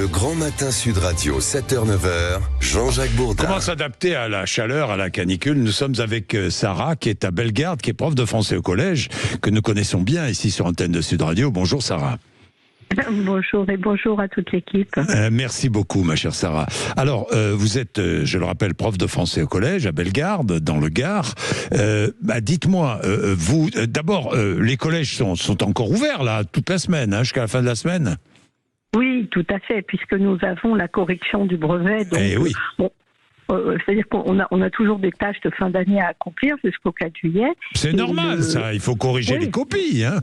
Le Grand Matin Sud Radio, 7h-9h, Jean-Jacques Bourdin. Comment s'adapter à la chaleur, à la canicule? Nous sommes avec Sarah, qui est à Bellegarde, qui est prof de français au collège, que nous connaissons bien ici sur Antenne de Sud Radio. Bonjour Sarah. Bonjour et bonjour à toute l'équipe. Merci beaucoup ma chère Sarah. Alors, vous êtes, je le rappelle, prof de français au collège à Bellegarde, dans le Gard. Dites-moi, vous, d'abord, les collèges sont encore ouverts là, toute la semaine, jusqu'à la fin de la semaine? Oui, tout à fait, puisque nous avons la correction du brevet. Donc, oui. C'est-à-dire qu'on a toujours des tâches de fin d'année à accomplir jusqu'au 4 juillet. C'est normal ça, il faut corriger les copies, hein.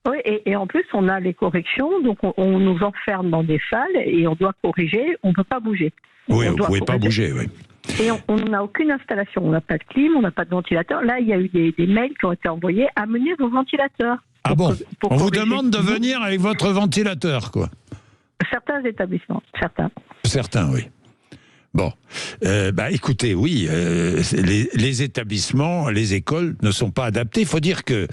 Oui, et en plus, on a les corrections, donc on nous enferme dans des salles et on doit corriger, on ne peut pas bouger. Oui, vous ne pouvez pas bouger, oui. Et on n'a aucune installation, on n'a pas de clim, on n'a pas de ventilateur. Là, il y a eu des mails qui ont été envoyés, amenez vos ventilateurs. Ah bon, on vous demande de venir avec votre ventilateur, quoi. Certains établissements, certains. Certains, oui. Bon, écoutez, oui, les établissements, les écoles ne sont pas adaptés. Il faut dire que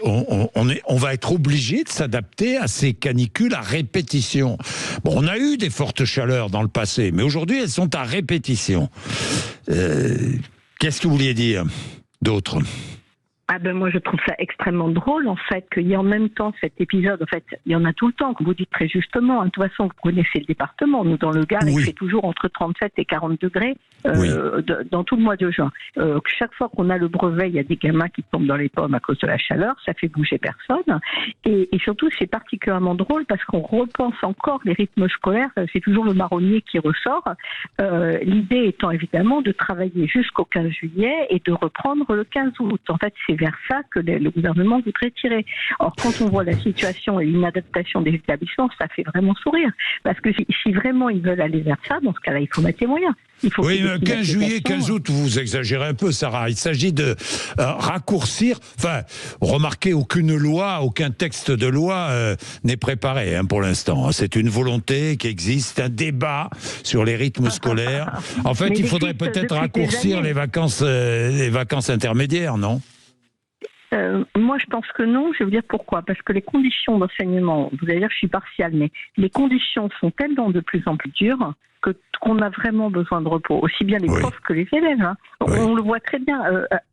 on va être obligé de s'adapter à ces canicules à répétition. Bon, on a eu des fortes chaleurs dans le passé, mais aujourd'hui elles sont à répétition. Qu'est-ce que vous vouliez dire d'autre ? Moi, je trouve ça extrêmement drôle, en fait, qu'il y ait en même temps cet épisode. En fait, il y en a tout le temps, comme vous dites très justement. De toute façon, vous connaissez le département. Nous, dans le Gard, il fait toujours entre 37 et 40 degrés dans tout le mois de juin. Chaque fois qu'on a le brevet, il y a des gamins qui tombent dans les pommes à cause de la chaleur. Ça fait bouger personne. Et surtout, c'est particulièrement drôle parce qu'on repense encore les rythmes scolaires. C'est toujours le marronnier qui ressort. L'idée étant évidemment de travailler jusqu'au 15 juillet et de reprendre le 15 août. En fait, c'est vers ça que le gouvernement voudrait tirer. Or, quand on voit la situation et l'inadaptation des établissements, ça fait vraiment sourire. Parce que si vraiment ils veulent aller vers ça, dans ce cas-là, il faut mettre les moyens. Oui, 15 juillet, 15 août, vous exagérez un peu, Sarah. Il s'agit de raccourcir. Enfin, remarquez, aucune loi, aucun texte de loi n'est préparé pour l'instant. C'est une volonté qui existe, un débat sur les rythmes scolaires. En fait, il faudrait peut-être raccourcir les vacances intermédiaires, non ? Moi, je pense que non. Je vais vous dire pourquoi. Parce que les conditions d'enseignement, vous allez dire que je suis partiale, mais les conditions sont tellement de plus en plus dures qu'on a vraiment besoin de repos, aussi bien les profs que les élèves. Hein. On le voit très bien.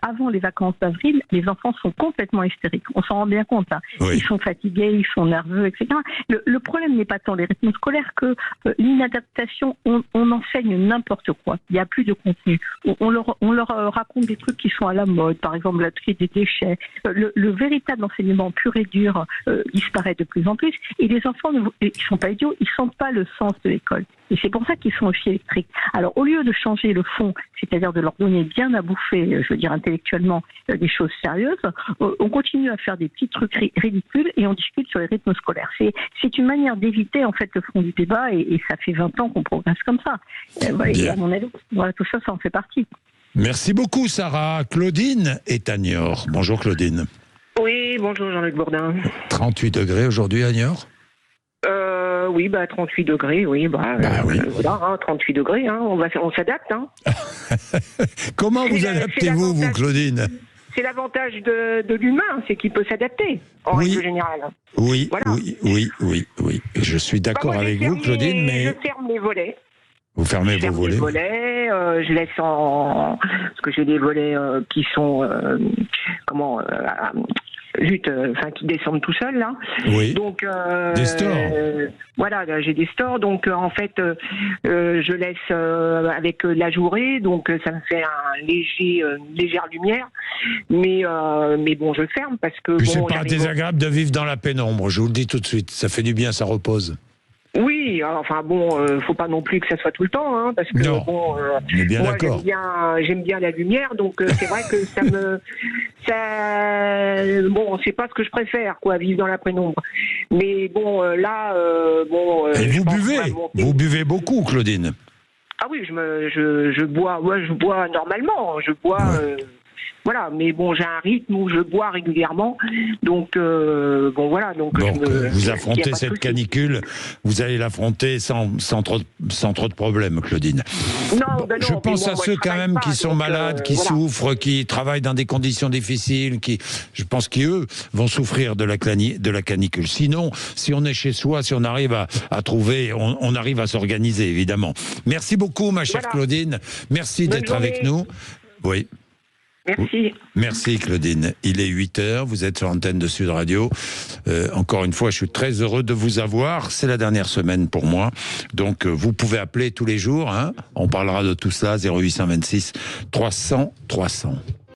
Avant les vacances d'avril, les enfants sont complètement hystériques. On s'en rend bien compte. Hein. Ils sont fatigués, ils sont nerveux, etc. Le problème n'est pas tant les rythmes scolaires que l'inadaptation. On enseigne n'importe quoi. Il n'y a plus de contenu. On leur raconte des trucs qui sont à la mode, par exemple la tri des déchets. Le véritable enseignement pur et dur disparaît de plus en plus. Et les enfants, ils ne sont pas idiots, ils ne sentent pas le sens de l'école. Et c'est pour ça qu'ils sont aussi électriques. Alors, au lieu de changer le fond, c'est-à-dire de leur donner bien à bouffer, je veux dire intellectuellement, des choses sérieuses, on continue à faire des petits trucs ridicules et on discute sur les rythmes scolaires. C'est une manière d'éviter, en fait, le fond du débat et ça fait 20 ans qu'on progresse comme ça. Et à mon avis, tout ça, ça en fait partie. Merci beaucoup, Sarah. Claudine est à Niort. Bonjour, Claudine. Oui, bonjour, Jean-Luc Bourdin. 38 degrés aujourd'hui à Niort ? Oui, 38 degrés, oui. Voilà, 38 degrés, on s'adapte. Hein. Comment vous adaptez-vous, vous, Claudine ? C'est l'avantage de l'humain, c'est qu'il peut s'adapter, en règle générale. Oui, voilà. oui. Je suis d'accord avec vous, Claudine, mais... Je ferme les volets. Vous fermez vos volets. Je laisse parce que j'ai des volets qui sont... qui descendent tout seuls, là. Oui. Donc, des stores. Voilà, j'ai des stores. Donc, en fait, je laisse avec la journée. Donc, ça me fait une légère lumière. Mais bon, je ferme parce que... Puis c'est pas désagréable de vivre dans la pénombre, je vous le dis tout de suite. Ça fait du bien, ça repose. Oui, faut pas non plus que ça soit tout le temps, parce que on est bien d'accord. J'aime bien la lumière, donc c'est vrai que c'est pas ce que je préfère, vivre dans la pénombre. Mais Et vous buvez beaucoup, Claudine. Ah oui, je bois normalement, je bois. voilà, mais bon, j'ai un rythme où je bois régulièrement, donc bon voilà. Donc vous affrontez cette canicule, vous allez l'affronter sans trop de problèmes, Claudine. Non, ben non, je pense à ceux quand même qui sont malades, qui voilà. souffrent, qui travaillent dans des conditions difficiles, je pense qu'eux vont souffrir de la canicule. Sinon, si on est chez soi, si on arrive à trouver, on arrive à s'organiser, évidemment. Merci beaucoup, ma chère Claudine. Merci d'être avec nous. Oui. Merci. Merci Claudine. Il est 8h, vous êtes sur l'antenne de Sud Radio. Encore une fois, je suis très heureux de vous avoir. C'est la dernière semaine pour moi. Donc vous pouvez appeler tous les jours. On parlera de tout ça, 0826 300 300.